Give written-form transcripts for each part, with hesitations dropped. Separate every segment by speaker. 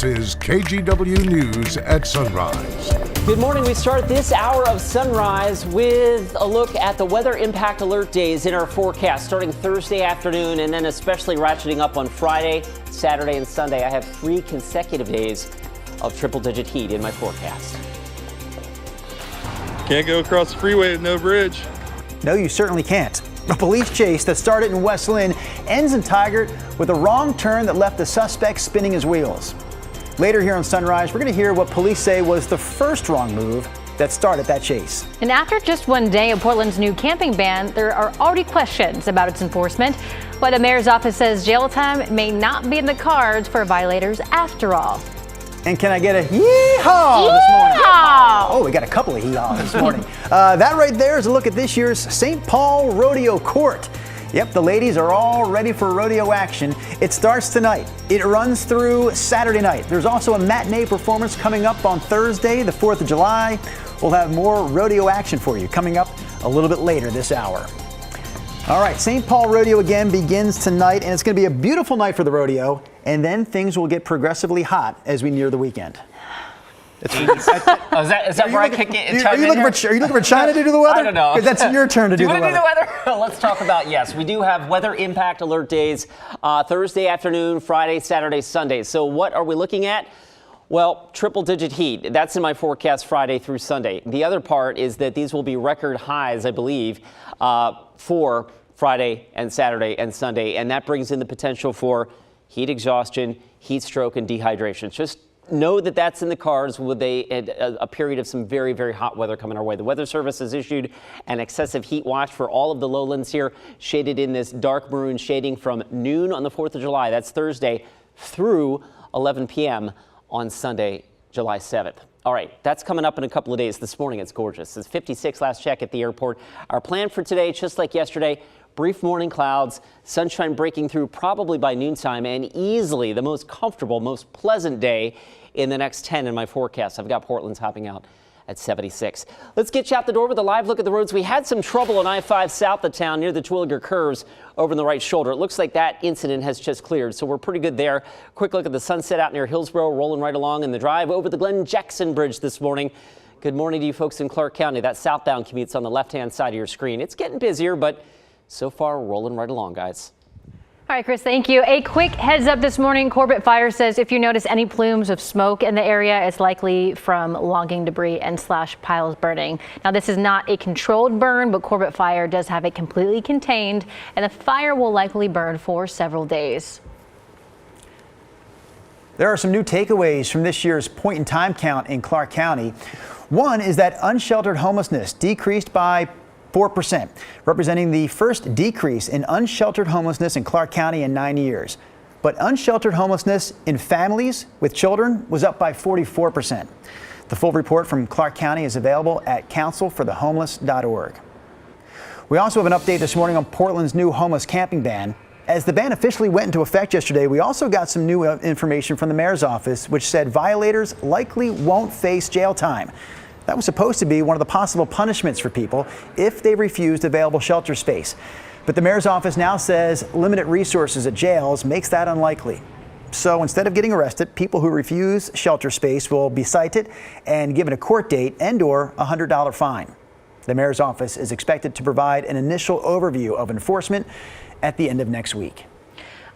Speaker 1: This is KGW News at Sunrise.
Speaker 2: Good morning. We start this hour of Sunrise with a look at the weather impact alert days in our forecast starting Thursday afternoon and then especially ratcheting up on Friday, Saturday, and Sunday. I have 3 consecutive days of triple-digit heat in my forecast.
Speaker 3: Can't go across the freeway with no bridge.
Speaker 4: No, you certainly can't. A police chase that started in West Lynn ends in Tigard with a wrong turn that left the suspect spinning his wheels. Later here on Sunrise, we're going to hear what police say was the first wrong move that started that chase.
Speaker 5: And after just one day of Portland's new camping ban, there are already questions about its enforcement. But the mayor's office says jail time may not be in the cards for violators after all.
Speaker 4: And can I get a yee-haw this morning? Oh, we got a couple of yee-haws this morning. That right there is a look at this year's St. Paul Rodeo Court. Yep, the ladies are all ready for rodeo action. It starts tonight. It runs through Saturday night. There's also a matinee performance coming up on Thursday, the 4th of July. We'll have more rodeo action for you coming up a little bit later this hour. All right, St. Paul Rodeo again begins tonight, and it's going to be a beautiful night for the rodeo, and then things will get progressively hot as we near the weekend.
Speaker 2: Is that where I kick it?
Speaker 4: Are you looking for China to do the weather?
Speaker 2: I don't know.
Speaker 4: Because that's your turn to do the weather.
Speaker 2: Do you want to do the weather? Let's talk about, yes, we do have weather impact alert days Thursday afternoon, Friday, Saturday, Sunday. So what are we looking at? Well, triple-digit heat. That's in my forecast Friday through Sunday. The other part is that these will be record highs, I believe, for Friday and Saturday and Sunday. And that brings in the potential for heat exhaustion, heat stroke, and dehydration. Just know that that's in the cards with a period of some very, very hot weather coming our way. The Weather Service has issued an excessive heat watch for all of the lowlands here, shaded in this dark maroon shading from noon on the 4th of July. That's Thursday through 11 p.m. on Sunday, July 7th. All right, that's coming up in a couple of days. This morning, it's gorgeous. It's 56 last check at the airport. Our plan for today, just like yesterday, brief morning clouds, sunshine breaking through probably by noontime, and easily the most comfortable, most pleasant day in the next 10 in my forecast. I've got Portland's hopping out at 76. Let's get you out the door with a live look at the roads. We had some trouble on I-5 south of town near the Twilliger curves over in the right shoulder. It looks like that incident has just cleared, so we're pretty good there. Quick look at the sunset out near Hillsborough, rolling right along in the drive over the Glen Jackson Bridge this morning. Good morning to you folks in Clark County. That southbound commute's on the left-hand side of your screen. It's getting busier, but so far rolling right along, guys.
Speaker 5: All right, Chris, thank you. A quick heads up this morning. Corbett Fire says if you notice any plumes of smoke in the area, it's likely from logging debris and / piles burning. Now, this is not a controlled burn, but Corbett Fire does have it completely contained, and the fire will likely burn for several days.
Speaker 4: There are some new takeaways from this year's point-in-time count in Clark County. One is that unsheltered homelessness decreased by 4%, representing the first decrease in unsheltered homelessness in Clark County in 9 years. But unsheltered homelessness in families with children was up by 44%. The full report from Clark County is available at councilforthehomeless.org. We also have an update this morning on Portland's new homeless camping ban. As the ban officially went into effect yesterday, we also got some new information from the mayor's office, which said violators likely won't face jail time. That was supposed to be one of the possible punishments for people if they refused available shelter space. But the mayor's office now says limited resources at jails makes that unlikely. So instead of getting arrested, people who refuse shelter space will be cited and given a court date and/or a $100 fine. The mayor's office is expected to provide an initial overview of enforcement at the end of next week.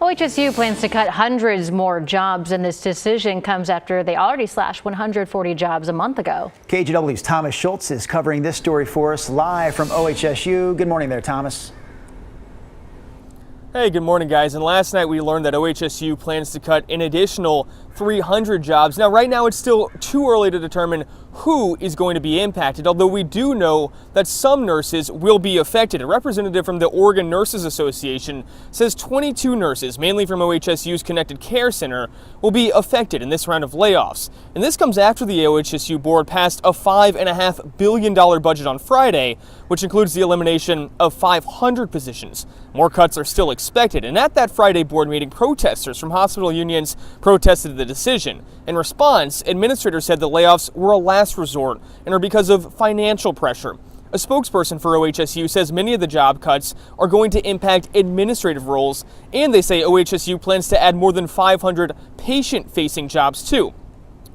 Speaker 5: OHSU plans to cut hundreds more jobs, and this decision comes after they already slashed 140 jobs a month ago.
Speaker 4: KGW's Thomas Schultz is covering this story for us live from OHSU. Good morning there, Thomas.
Speaker 6: Hey, good morning, guys. And last night we learned that OHSU plans to cut an additional 300 jobs. Now, right now it's still too early to determine who is going to be impacted, although we do know that some nurses will be affected. A representative from the Oregon Nurses Association says 22 nurses, mainly from OHSU's Connected Care Center, will be affected in this round of layoffs. And this comes after the OHSU board passed a $5.5 billion budget on Friday, which includes the elimination of 500 positions. More cuts are still expected, and at that Friday board meeting, protesters from hospital unions protested the decision. In response, administrators said the layoffs were a last resort and are because of financial pressure. A spokesperson for OHSU says many of the job cuts are going to impact administrative roles, and they say OHSU plans to add more than 500 patient-facing jobs too.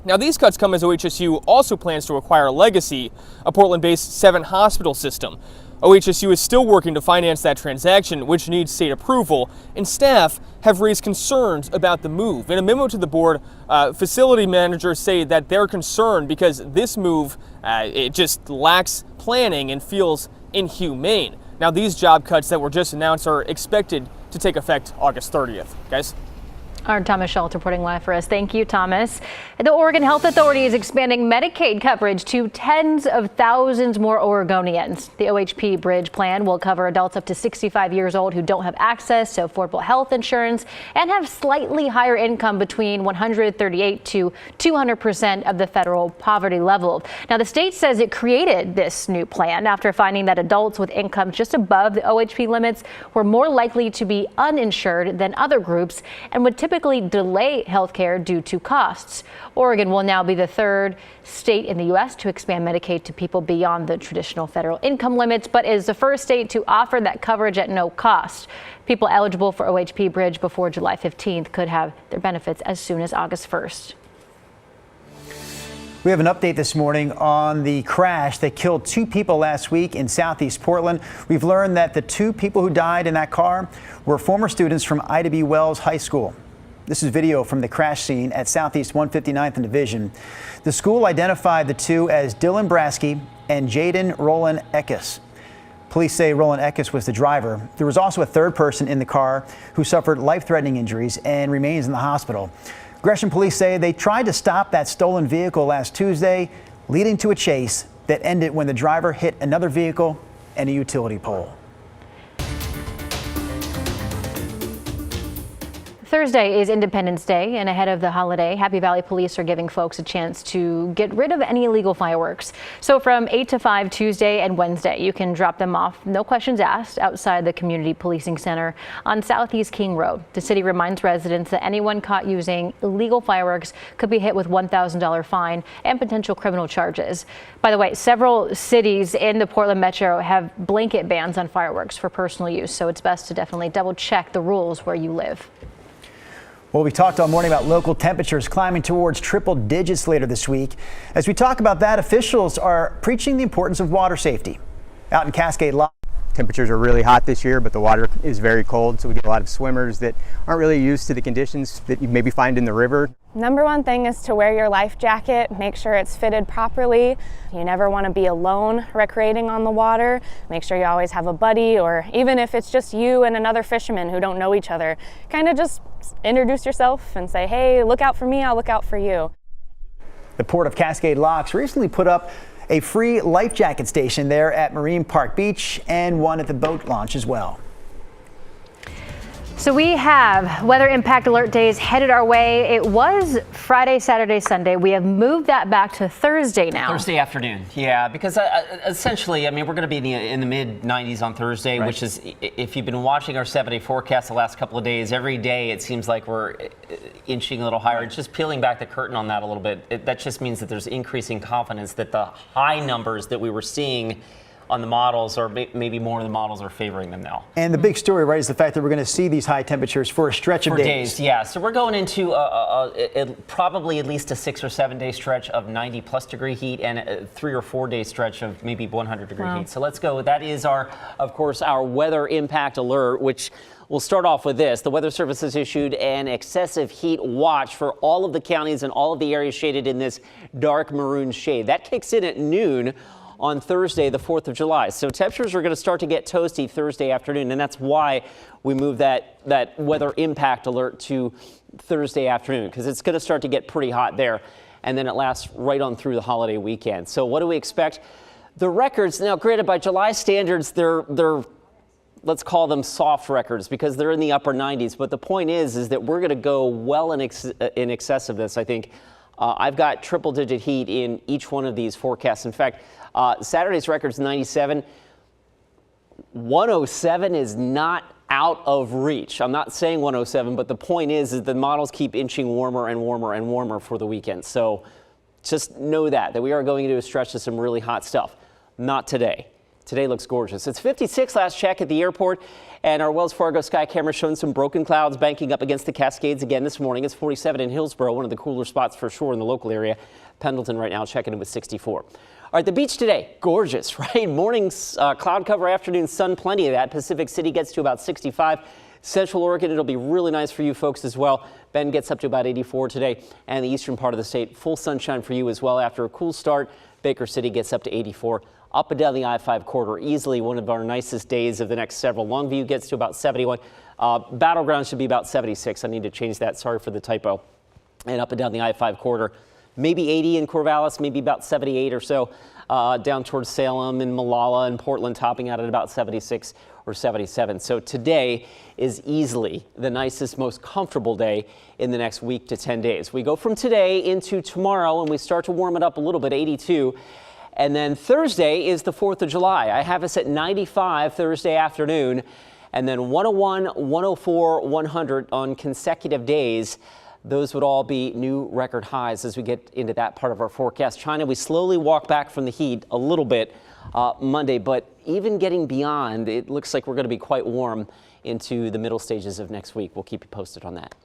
Speaker 6: Now, these cuts come as OHSU also plans to acquire Legacy, a Portland-based 7-hospital system. OHSU is still working to finance that transaction, which needs state approval, and staff have raised concerns about the move. In a memo to the board, facility managers say that they're concerned because this move, it just lacks planning and feels inhumane. Now, these job cuts that were just announced are expected to take effect August 30th. Guys?
Speaker 5: Our Thomas Schultz reporting live for us. Thank you, Thomas. The Oregon Health Authority is expanding Medicaid coverage to tens of thousands more Oregonians. The OHP Bridge plan will cover adults up to 65 years old who don't have access to affordable health insurance and have slightly higher income between 138 to 200% of the federal poverty level. Now, the state says it created this new plan after finding that adults with incomes just above the OHP limits were more likely to be uninsured than other groups and would typically delay health care due to costs. Oregon will now be the third state in the U.S. to expand Medicaid to people beyond the traditional federal income limits, but is the first state to offer that coverage at no cost. People eligible for OHP Bridge before July 15th could have their benefits as soon as August 1st.
Speaker 4: We have an update this morning on the crash that killed 2 people last week in southeast Portland. We've learned that the 2 people who died in that car were former students from Ida B. Wells High School. This is video from the crash scene at Southeast 159th and Division. The school identified the 2 as Dylan Brasky and Jaden Roland Eckes. Police say Roland Eckes was the driver. There was also a 3rd person in the car who suffered life-threatening injuries and remains in the hospital. Gresham police say they tried to stop that stolen vehicle last Tuesday, leading to a chase that ended when the driver hit another vehicle and a utility pole.
Speaker 5: Thursday is Independence Day, and ahead of the holiday, Happy Valley Police are giving folks a chance to get rid of any illegal fireworks. So from 8 to 5 Tuesday and Wednesday, you can drop them off, no questions asked, outside the Community Policing Center on Southeast King Road. The city reminds residents that anyone caught using illegal fireworks could be hit with $1,000 fine and potential criminal charges. By the way, several cities in the Portland metro have blanket bans on fireworks for personal use, so it's best to definitely double check the rules where you live.
Speaker 4: Well, we talked all morning about local temperatures climbing towards triple digits later this week. As we talk about that, officials are preaching the importance of water safety. Out in Cascade Lock.
Speaker 7: Temperatures are really hot this year, but the water is very cold, so we get a lot of swimmers that aren't really used to the conditions that you maybe find in the river.
Speaker 8: Number one thing is to wear your life jacket, make sure it's fitted properly. You never want to be alone recreating on the water. Make sure you always have a buddy, or even if it's just you and another fisherman who don't know each other, kind of just introduce yourself and say, hey, look out for me, I'll look out for you.
Speaker 4: The Port of Cascade Locks recently put up a free life jacket station there at Marine Park Beach and one at the boat launch as well.
Speaker 5: So we have weather impact alert days headed our way. It was Friday, Saturday, Sunday. We have moved that back to Thursday now.
Speaker 2: Thursday afternoon. Yeah, because essentially, I mean, we're going to be in the mid 90s on Thursday, right, which is, if you've been watching our 7-day forecast the last couple of days, every day it seems like we're inching a little higher. It's just peeling back the curtain on that a little bit. That just means that there's increasing confidence that the high numbers that we were seeing on the models, or maybe more of the models, are favoring them now.
Speaker 4: And the big story, right, is the fact that we're going to see these high temperatures for a stretch of days.
Speaker 2: Yeah, so we're going into probably at least a 6 or 7 day stretch of 90+ degree heat and a 3 or 4 day stretch of maybe 100 degree heat. So let's go. That is of course, our weather impact alert, which we'll start off with this. The Weather Service has issued an excessive heat watch for all of the counties and all of the areas shaded in this dark maroon shade. That kicks in at noon on Thursday, the 4th of July. So temperatures are going to start to get toasty Thursday afternoon, and that's why we moved that weather impact alert to Thursday afternoon, because it's going to start to get pretty hot there, and then it lasts right on through the holiday weekend. So what do we expect? The records, now granted by July standards, they're let's call them soft records because they're in the upper 90s, but the point is that we're going to go well in excess of this, I think. I've got triple-digit heat in each one of these forecasts. In fact, Saturday's record's 97. 107 is not out of reach. I'm not saying 107, but the point is the models keep inching warmer and warmer and warmer for the weekend. So just know that we are going into a stretch of some really hot stuff. Not today. Today looks gorgeous. It's 56 last check at the airport, and our Wells Fargo sky camera showing some broken clouds banking up against the Cascades again this morning. It's 47 in Hillsborough, one of the cooler spots for sure in the local area. Pendleton right now checking in with 64. All right, the beach today, gorgeous, right? Morning's cloud cover, afternoon sun, plenty of that. Pacific City gets to about 65. Central Oregon, it'll be really nice for you folks as well. Bend gets up to about 84 today, and the eastern part of the state, full sunshine for you as well after a cool start. Baker City gets up to 84. Up and down the I-5 corridor, easily one of our nicest days of the next several. Longview gets to about 71. Battleground should be about 76. I need to change that. Sorry for the typo. And up and down the I-5 corridor, maybe 80 in Corvallis, maybe about 78 or so down towards Salem and Malala and Portland, topping out at about 76 or 77. So today is easily the nicest, most comfortable day in the next week to 10 days. We go from today into tomorrow and we start to warm it up a little bit, 82. And then Thursday is the 4th of July. I have us at 95 Thursday afternoon, and then 101, 104, 100 on consecutive days. Those would all be new record highs as we get into that part of our forecast. China, we slowly walk back from the heat a little bit Monday, but even getting beyond, it looks like we're going to be quite warm into the middle stages of next week. We'll keep you posted on that.